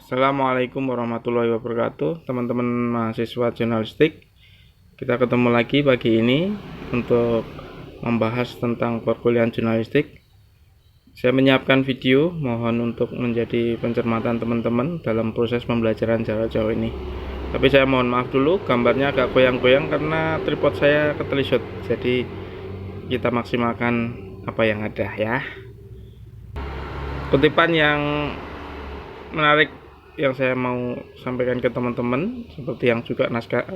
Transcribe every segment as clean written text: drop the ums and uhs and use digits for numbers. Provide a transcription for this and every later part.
Assalamualaikum warahmatullahi wabarakatuh, teman-teman mahasiswa jurnalistik. Kita ketemu lagi pagi ini untuk membahas tentang perkuliahan jurnalistik. Saya menyiapkan video, mohon untuk menjadi pencermatan teman-teman dalam proses pembelajaran jarak jauh ini. Tapi saya mohon maaf dulu, gambarnya agak goyang-goyang karena tripod saya ketelisut. Jadi kita maksimalkan apa yang ada ya. Kutipan yang menarik yang saya mau sampaikan ke teman-teman, seperti yang juga naskah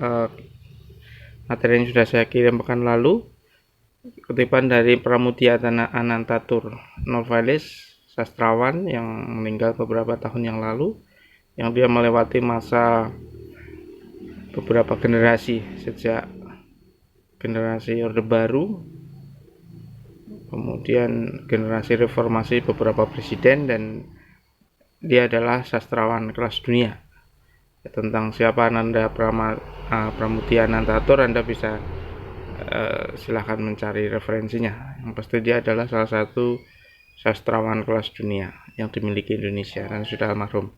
materi yang sudah saya kirim pekan lalu, kutipan dari Pramudia Anantatur, novelis, sastrawan yang meninggal beberapa tahun yang lalu, yang dia melewati masa beberapa generasi, sejak generasi Orde Baru, kemudian generasi reformasi beberapa presiden, dan dia adalah sastrawan kelas dunia. Tentang siapa Ananda Pramudia Anantatur, Anda bisa silahkan mencari referensinya. Yang pasti dia adalah salah satu sastrawan kelas dunia yang dimiliki Indonesia dan sudah almarhum.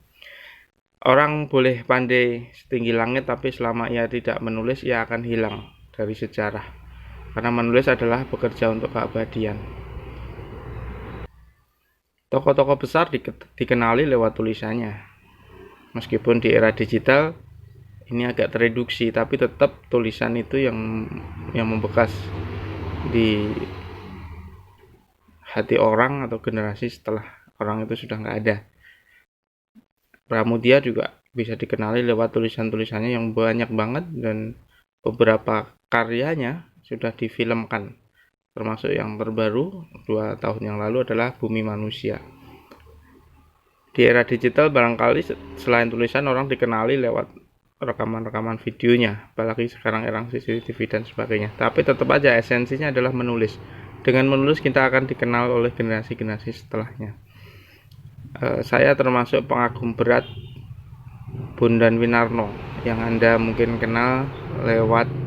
Orang boleh pandai setinggi langit, tapi selama ia tidak menulis, ia akan hilang dari sejarah. Karena menulis adalah bekerja untuk keabadian. Tokoh-tokoh besar dikenali lewat tulisannya. Meskipun di era digital ini agak tereduksi, tapi tetap tulisan itu yang membekas di hati orang atau generasi setelah orang itu sudah nggak ada. Pramudia juga bisa dikenali lewat tulisan-tulisannya yang banyak banget, dan beberapa karyanya sudah difilmkan. Termasuk yang terbaru 2 tahun yang lalu adalah Bumi Manusia. Di era digital barangkali selain tulisan, orang dikenali lewat rekaman-rekaman videonya, apalagi sekarang era CCTV dan sebagainya. Tapi tetap aja esensinya adalah menulis. Dengan menulis kita akan dikenal oleh generasi-generasi setelahnya. Saya termasuk pengagum berat Bondan Winarno yang Anda mungkin kenal lewat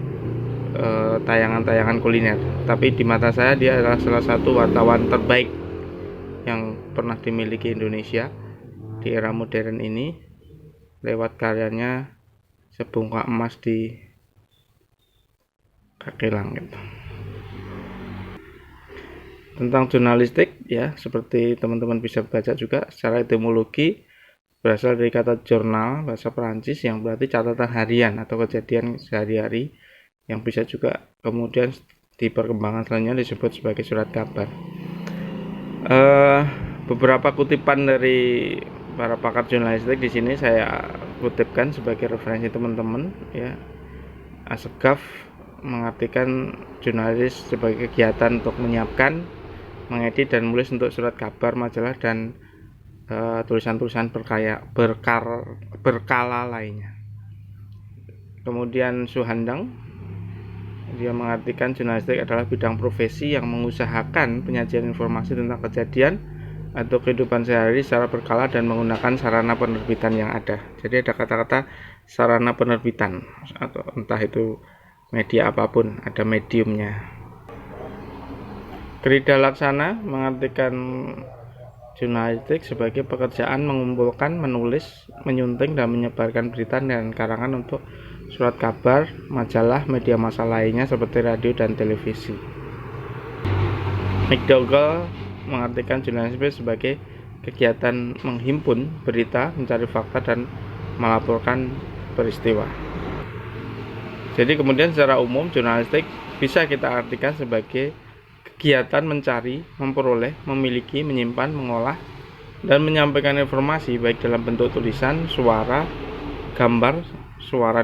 tayangan-tayangan kuliner, tapi di mata saya dia adalah salah satu wartawan terbaik yang pernah dimiliki Indonesia di era modern ini, lewat karyanya Sebongkah Emas di Kaki Langit. Tentang jurnalistik ya, seperti teman-teman bisa baca juga, secara etimologi berasal dari kata jurnal bahasa Perancis yang berarti catatan harian atau kejadian sehari-hari, yang bisa juga kemudian di perkembangan selanjutnya disebut sebagai surat kabar. Beberapa kutipan dari para pakar jurnalistik di sini saya kutipkan sebagai referensi teman-teman ya. Asegaf mengartikan jurnalis sebagai kegiatan untuk menyiapkan, mengedit dan menulis untuk surat kabar, majalah, dan tulisan-tulisan berkala lainnya. Kemudian Suhandang, dia mengartikan jurnalistik adalah bidang profesi yang mengusahakan penyajian informasi tentang kejadian atau kehidupan sehari secara berkala dan menggunakan sarana penerbitan yang ada. Jadi ada kata-kata sarana penerbitan, atau entah itu media apapun, ada mediumnya. Krida Laksana mengartikan jurnalistik sebagai pekerjaan mengumpulkan, menulis, menyunting, dan menyebarkan berita dan karangan untuk surat kabar, majalah, media massa lainnya seperti radio dan televisi. McDougall mengartikan jurnalistik sebagai kegiatan menghimpun berita, mencari fakta, dan melaporkan peristiwa. Jadi kemudian secara umum jurnalistik bisa kita artikan sebagai kegiatan mencari, memperoleh, memiliki, menyimpan, mengolah, dan menyampaikan informasi baik dalam bentuk tulisan, suara,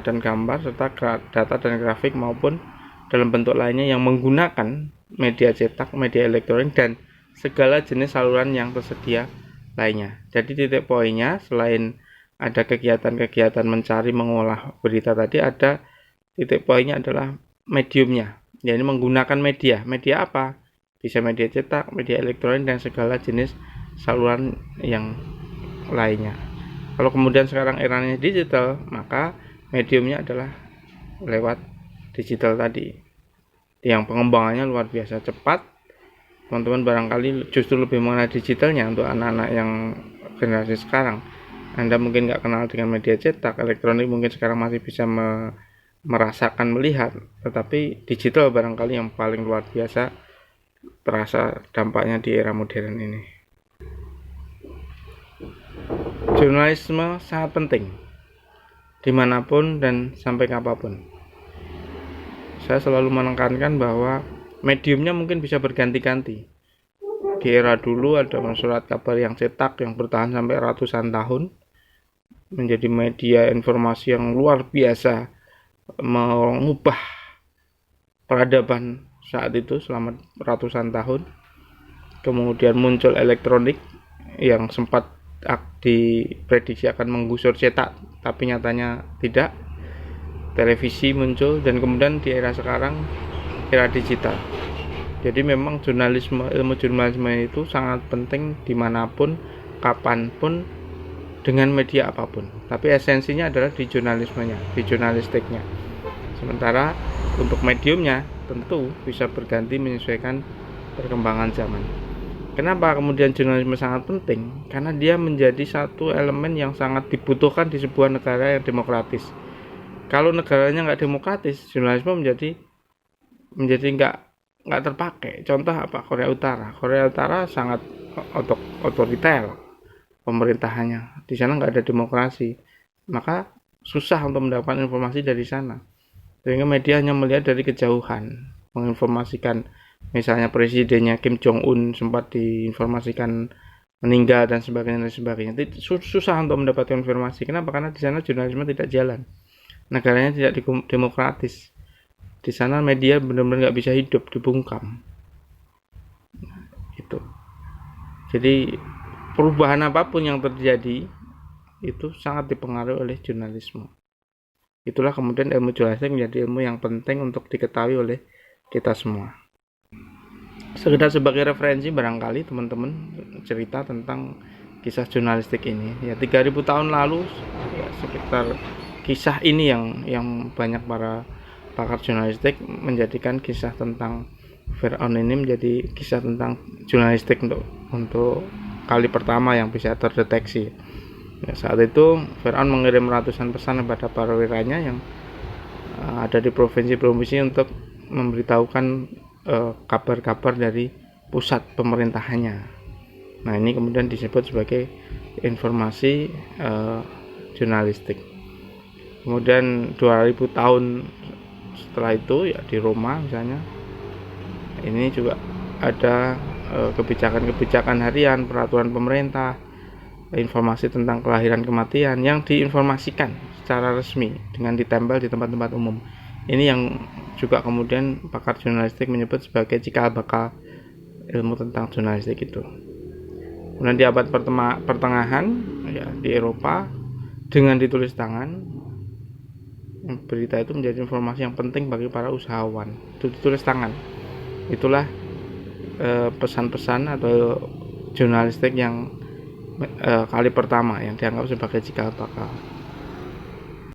dan gambar, serta data dan grafik, maupun dalam bentuk lainnya yang menggunakan media cetak, media elektronik, dan segala jenis saluran yang tersedia lainnya. Jadi titik poinnya, selain ada kegiatan-kegiatan mencari, mengolah berita tadi, ada titik poinnya adalah mediumnya, yaitu menggunakan media apa? Bisa media cetak, media elektronik, dan segala jenis saluran yang lainnya. Kalau kemudian sekarang eranya digital, maka mediumnya adalah lewat digital tadi, yang pengembangannya luar biasa cepat. Teman-teman barangkali justru lebih mengenal digitalnya untuk anak-anak yang generasi sekarang. Anda mungkin nggak kenal dengan media cetak, elektronik mungkin sekarang masih bisa merasakan, melihat, tetapi digital barangkali yang paling luar biasa terasa dampaknya di era modern ini. Jurnalisme sangat penting dimanapun dan sampai kapanpun. Saya selalu menekankan bahwa mediumnya mungkin bisa berganti-ganti. Di era dulu ada surat kabar yang cetak yang bertahan sampai ratusan tahun, menjadi media informasi yang luar biasa, mengubah peradaban saat itu selama ratusan tahun. Kemudian muncul elektronik yang sempat diprediksi akan menggusur cetak, tapi nyatanya tidak. Televisi muncul, dan kemudian di era sekarang era digital. Jadi memang ilmu jurnalisme itu sangat penting dimanapun, kapanpun, dengan media apapun. Tapi esensinya adalah di jurnalismenya, di jurnalistiknya. Sementara untuk mediumnya tentu bisa berganti menyesuaikan perkembangan zaman. Kenapa kemudian jurnalisme sangat penting? Karena dia menjadi satu elemen yang sangat dibutuhkan di sebuah negara yang demokratis. Kalau negaranya nggak demokratis, jurnalisme menjadi nggak terpakai. Contoh apa? Korea Utara sangat otoriter pemerintahannya. Di sana nggak ada demokrasi, maka susah untuk mendapatkan informasi dari sana. Sehingga media hanya melihat dari kejauhan, menginformasikan misalnya presidennya Kim Jong Un sempat diinformasikan meninggal dan sebagainya. Susah untuk mendapatkan informasi. Kenapa? Karena di sana jurnalisme tidak jalan. Negaranya tidak demokratis. Di sana media benar-benar nggak bisa hidup, dibungkam. Itu. Jadi perubahan apapun yang terjadi itu sangat dipengaruhi oleh jurnalisme. Itulah kemudian ilmu jurnalistik menjadi ilmu yang penting untuk diketahui oleh kita semua. Sekedar sebagai referensi barangkali teman-teman cerita tentang kisah jurnalistik ini. Ya 3000 tahun lalu ya, sekitar kisah ini yang banyak para pakar jurnalistik menjadikan kisah tentang Fir'aun ini menjadi kisah tentang jurnalistik untuk kali pertama yang bisa terdeteksi. Ya, saat itu Fir'aun mengirim ratusan pesan kepada para wiranya yang ada di provinsi-provinsi untuk memberitahukan kabar-kabar dari pusat pemerintahannya. Nah, ini kemudian disebut sebagai informasi jurnalistik. Kemudian 2000 tahun setelah itu ya di Roma misalnya, ini juga ada kebijakan-kebijakan harian, peraturan pemerintah, informasi tentang kelahiran kematian yang diinformasikan secara resmi dengan ditempel di tempat-tempat umum. Ini yang juga kemudian pakar jurnalistik menyebut sebagai cikal bakal ilmu tentang jurnalistik itu. Kemudian di abad pertengahan ya, di Eropa dengan ditulis tangan, berita itu menjadi informasi yang penting bagi para usahawan. Itu ditulis tangan. Itulah pesan-pesan atau jurnalistik yang kali pertama yang dianggap sebagai cikal bakal.